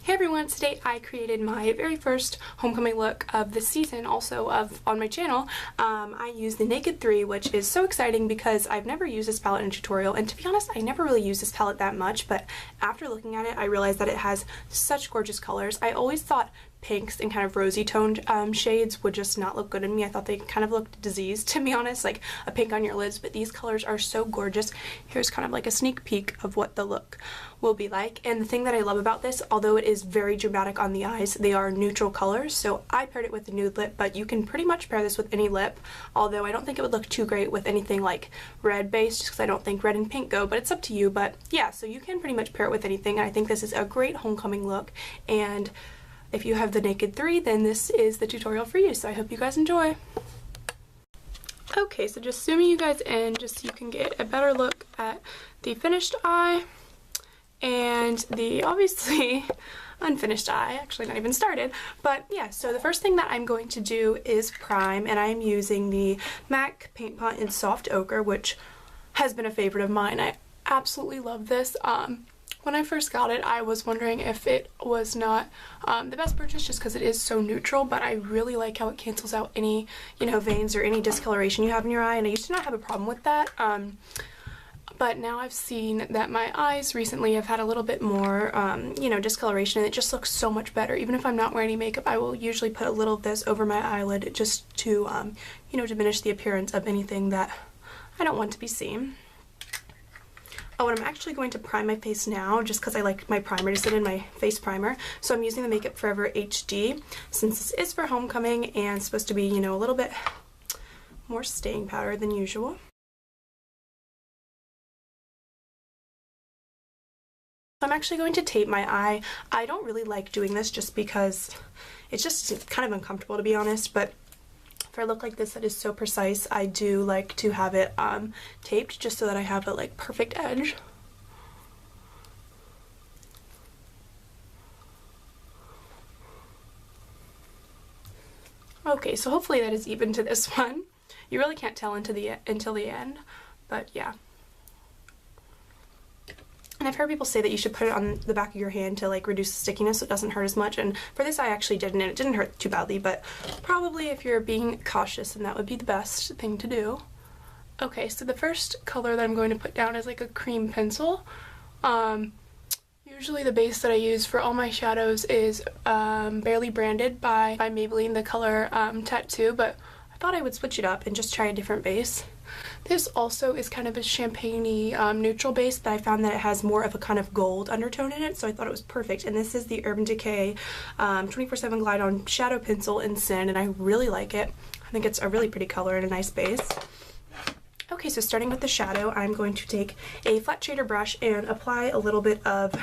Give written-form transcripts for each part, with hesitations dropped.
Hey everyone, today I created my very first homecoming look of the season, also on my channel. I used the Naked 3, which is so exciting because I've never used this palette in a tutorial, and to be honest, I never really used this palette that much, but after looking at it, I realized that it has such gorgeous colors. I always thought pinks and kind of rosy toned shades would just not look good on me. I thought they kind of looked diseased, to be honest, like a pink on your lids, but these colors are so gorgeous. Here's kind of like a sneak peek of what the look will be like. And the thing that I love about this, although it is very dramatic on the eyes, they are neutral colors. So I paired it with the nude lip, but you can pretty much pair this with any lip, although I don't think it would look too great with anything like red based, just because I don't think red and pink go, but it's up to you. But yeah, so you can pretty much pair it with anything, and I think this is a great homecoming look. And if you have the Naked 3, then this is the tutorial for you, so I hope you guys enjoy. Okay, so just zooming you guys in just so you can get a better look at the finished eye and the obviously unfinished eye, actually not even started. But yeah, so the first thing that I'm going to do is prime, and I'm using the MAC Paint Pot in Soft Ochre, which has been a favorite of mine. I absolutely love this. When I first got it, I was wondering if it was not the best purchase just because it is so neutral, but I really like how it cancels out any, veins or any discoloration you have in your eye, and I used to not have a problem with that. But now I've seen that my eyes recently have had a little bit more, discoloration, and it just looks so much better. Even if I'm not wearing any makeup, I will usually put a little of this over my eyelid just to, diminish the appearance of anything that I don't want to be seen. Oh, and I'm actually going to prime my face now just because I like my primer to sit in my face primer. So I'm using the Makeup Forever HD since this is for homecoming and supposed to be, a little bit more staying powder than usual. I'm actually going to tape my eye. I don't really like doing this just because it's just kind of uncomfortable, to be honest, but for a look like this that is so precise, I do like to have it taped just so that I have a perfect edge. Okay, so hopefully that is even to this one. You really can't tell until the end, but yeah. And I've heard people say that you should put it on the back of your hand to reduce the stickiness so it doesn't hurt as much, and for this I actually didn't, and it didn't hurt too badly, but probably if you're being cautious, then that would be the best thing to do. Okay, so the first color that I'm going to put down is a cream pencil. Usually the base that I use for all my shadows is Barely Branded by Maybelline, the color Tattoo, but I thought I would switch it up and just try a different base. This also is kind of a champagne-y neutral base, but I found that it has more of a kind of gold undertone in it, so I thought it was perfect. And this is the Urban Decay 24/7 Glide On Shadow Pencil in Sin, and I really like it. I think it's a really pretty color and a nice base. Okay, so starting with the shadow, I'm going to take a flat shader brush and apply a little bit of...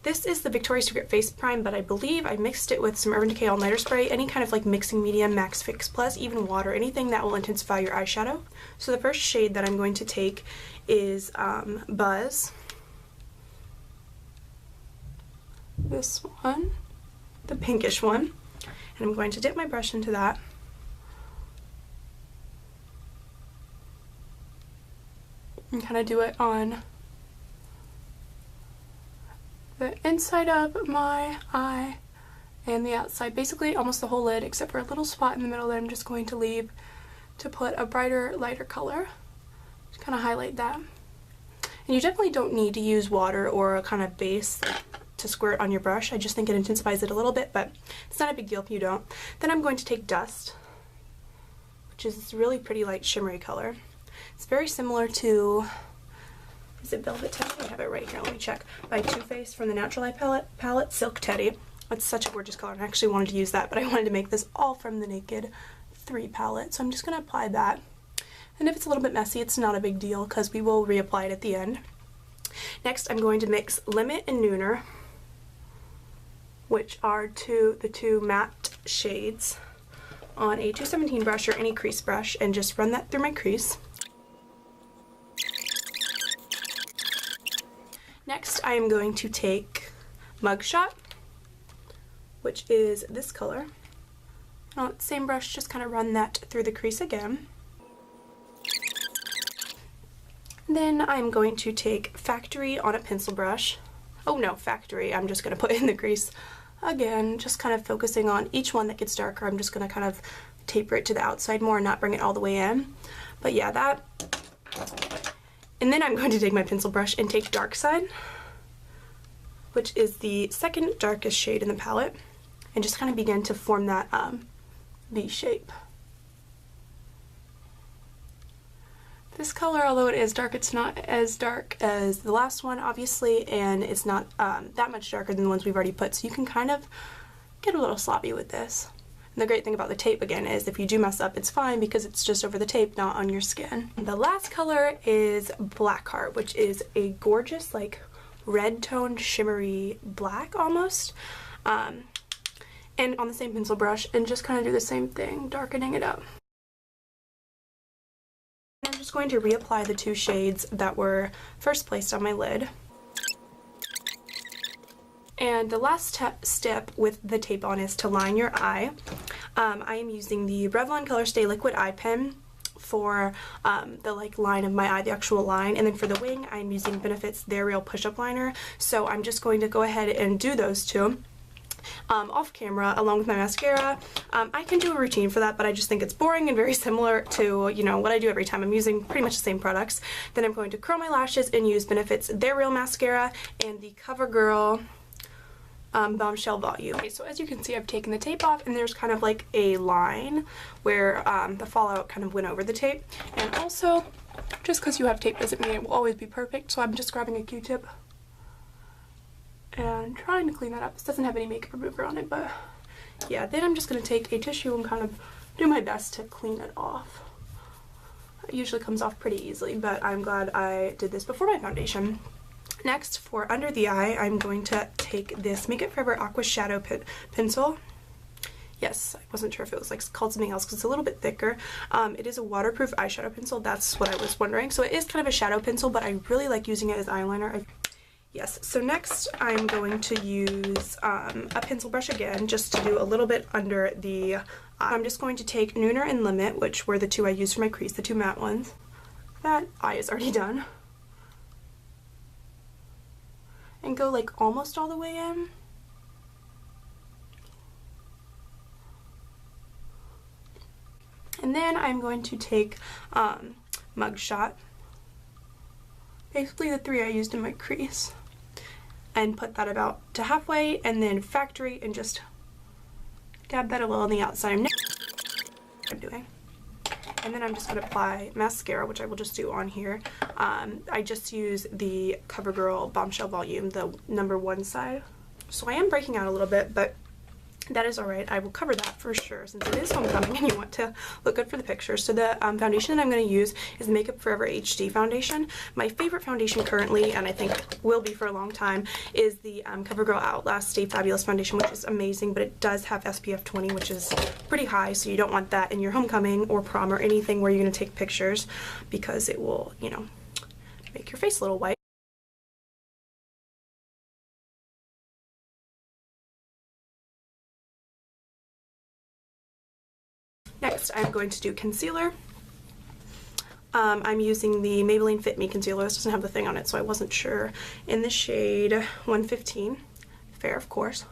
This is the Victoria's Secret Face Prime, but I believe I mixed it with some Urban Decay All-Nighter Spray, any kind of mixing medium, Max Fix Plus, even water, anything that will intensify your eyeshadow. So the first shade that I'm going to take is Buzz. This one, the pinkish one. And I'm going to dip my brush into that. And kind of do it on the inside of my eye and the outside, basically almost the whole lid except for a little spot in the middle that I'm just going to leave to put a brighter, lighter color to kind of highlight that. And you definitely don't need to use water or a kind of base to squirt on your brush. I just think it intensifies it a little bit, but it's not a big deal if you don't. Then I'm going to take Dust, which is this really pretty light shimmery color. It's very similar to... Is it Velvet Teddy? I have it right here. Let me check. By Too Faced from the Natural Eye palette, Silk Teddy. It's such a gorgeous color, and I actually wanted to use that, but I wanted to make this all from the Naked 3 palette. So I'm just going to apply that. And if it's a little bit messy, it's not a big deal because we will reapply it at the end. Next, I'm going to mix Limit and Nooner, which are the two matte shades, on a 217 brush or any crease brush, and just run that through my crease. Next, I am going to take Mugshot, which is this color. And on the same brush, just kind of run that through the crease again. Then I'm going to take Factory on a pencil brush. oh no, Factory, I'm just going to put in the crease again, just kind of focusing on each one that gets darker. I'm just going to kind of taper it to the outside more and not bring it all the way in. But yeah, that. And then I'm going to take my pencil brush and take Dark Side, which is the second darkest shade in the palette, and just kind of begin to form that V shape. This color, although it is dark, it's not as dark as the last one, obviously, and it's not that much darker than the ones we've already put, so you can kind of get a little sloppy with this. And the great thing about the tape, again, is if you do mess up, it's fine because it's just over the tape, not on your skin. The last color is Blackheart, which is a gorgeous, like, red toned, shimmery black, almost. And on the same pencil brush, and just kind of do the same thing, darkening it up. I'm just going to reapply the two shades that were first placed on my lid. And the last step with the tape on is to line your eye. I am using the Revlon Color Stay Liquid Eye Pen for the line of my eye, the actual line, and then for the wing I'm using Benefit's They're Real Push-Up Liner. So I'm just going to go ahead and do those two off camera along with my mascara. I can do a routine for that, but I just think it's boring and very similar to, you know, what I do every time. I'm using pretty much the same products. Then I'm going to curl my lashes and use Benefit's They're Real Mascara and the CoverGirl Bombshell Volume. Okay, so as you can see, I've taken the tape off, and there's kind of like a line where the fallout kind of went over the tape. And also, just because you have tape doesn't mean it will always be perfect, so I'm just grabbing a Q-tip and trying to clean that up. This doesn't have any makeup remover on it, but yeah, then I'm just going to take a tissue and kind of do my best to clean it off. It usually comes off pretty easily, but I'm glad I did this before my foundation. Next, for under the eye, I'm going to take this Make Up For Ever Aqua Shadow Pencil. Yes, I wasn't sure if it was like called something else because it's a little bit thicker. It is a waterproof eyeshadow pencil. That's what I was wondering. So it is kind of a shadow pencil, but I really like using it as eyeliner. Yes, so next I'm going to use a pencil brush again, just to do a little bit under the eye. I'm just going to take Nooner and Limit, which were the two I used for my crease, the two matte ones. That eye is already done. And go like almost all the way in. And then I'm going to take Mugshot, basically the three I used in my crease, and put that about to halfway, and then Factory, and just dab that a little on the outside. I'm doing. And then I'm just going to apply mascara, which I will just do on here. I just use the CoverGirl Bombshell Volume, the #1 side. So I am breaking out a little bit, but that is alright. I will cover that for sure since it is homecoming and you want to look good for the picture. So the foundation that I'm going to use is the Make Up For Ever HD foundation. My favorite foundation currently, and I think will be for a long time, is the CoverGirl Outlast Stay Fabulous foundation, which is amazing, but it does have SPF 20, which is pretty high, so you don't want that in your homecoming or prom or anything where you're going to take pictures because it will, you know, make your face a little white. Next, I'm going to do concealer. I'm using the Maybelline Fit Me concealer. This doesn't have the thing on it, so I wasn't sure. In the shade 115, Fair, of course.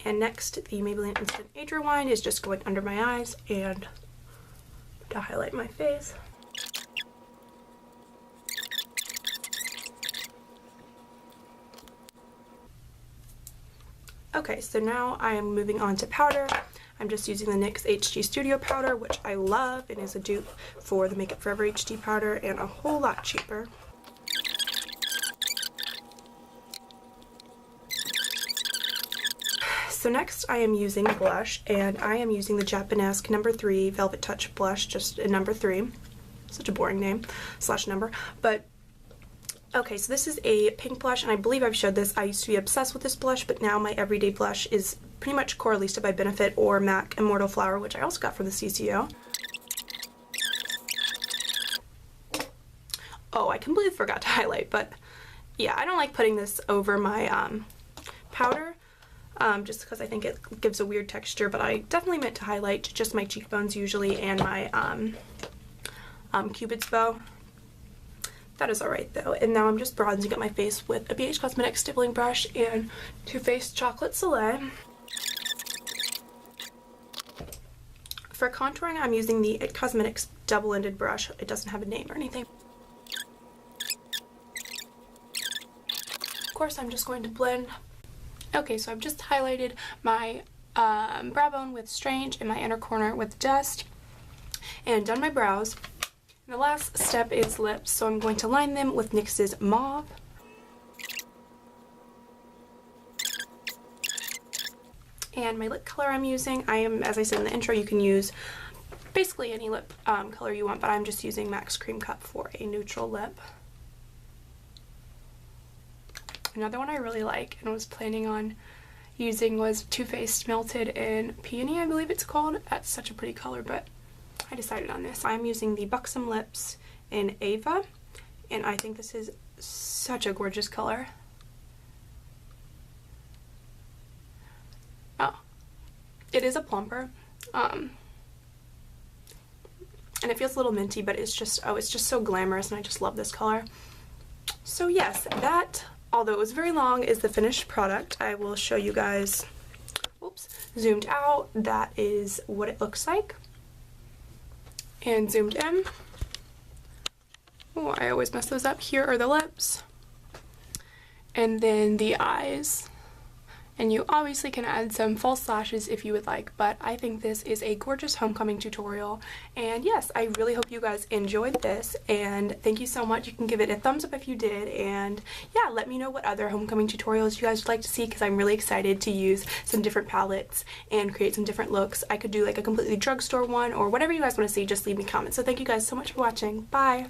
And next, the Maybelline Instant Age Rewind is just going under my eyes and to highlight my face. Okay, so now I am moving on to powder. I'm just using the NYX HD Studio powder, which I love and is a dupe for the Make Up For Ever HD powder and a whole lot cheaper. So next I am using blush, and I am using the Japanesque #3 Velvet Touch blush, just a #3. Such a boring name / number, but okay, so this is a pink blush, and I believe I've showed this. I used to be obsessed with this blush, but now my everyday blush is pretty much Coralista by Benefit or MAC Immortal Flower, which I also got from the CCO. Oh, I completely forgot to highlight, but yeah, I don't like putting this over my powder. just because I think it gives a weird texture, but I definitely meant to highlight just my cheekbones usually and my Cupid's bow. That is alright though. And now I'm just bronzing up my face with a BH Cosmetics stippling brush and Too Faced Chocolate Soleil. For contouring, I'm using the It Cosmetics double-ended brush. It doesn't have a name or anything. Of course, I'm just going to blend. Okay, so I've just highlighted my brow bone with Strange and my inner corner with Dust, and done my brows. And the last step is lips, so I'm going to line them with NYX's Mauve. And my lip color I'm using, as I said in the intro, you can use basically any lip color you want, but I'm just using MAC's Cream Cup for a neutral lip. Another one I really like and was planning on using was Too Faced Melted in Peony, I believe it's called. That's such a pretty color, but I decided on this. I'm using the Buxom Lips in Ava, and I think this is such a gorgeous color. Oh, it is a plumper, and it feels a little minty, but it's just, oh, it's just so glamorous, and I just love this color. So yes, that, although it was very long, is the finished product. I will show you guys, oops, zoomed out. That is what it looks like. And zoomed in. Oh, I always mess those up. Here are the lips. And then the eyes. And you obviously can add some false lashes if you would like, but I think this is a gorgeous homecoming tutorial. And yes, I really hope you guys enjoyed this, and thank you so much. You can give it a thumbs up if you did, and yeah, let me know what other homecoming tutorials you guys would like to see, because I'm really excited to use some different palettes and create some different looks. I could do like a completely drugstore one, or whatever you guys want to see, just leave me comments. So thank you guys so much for watching. Bye!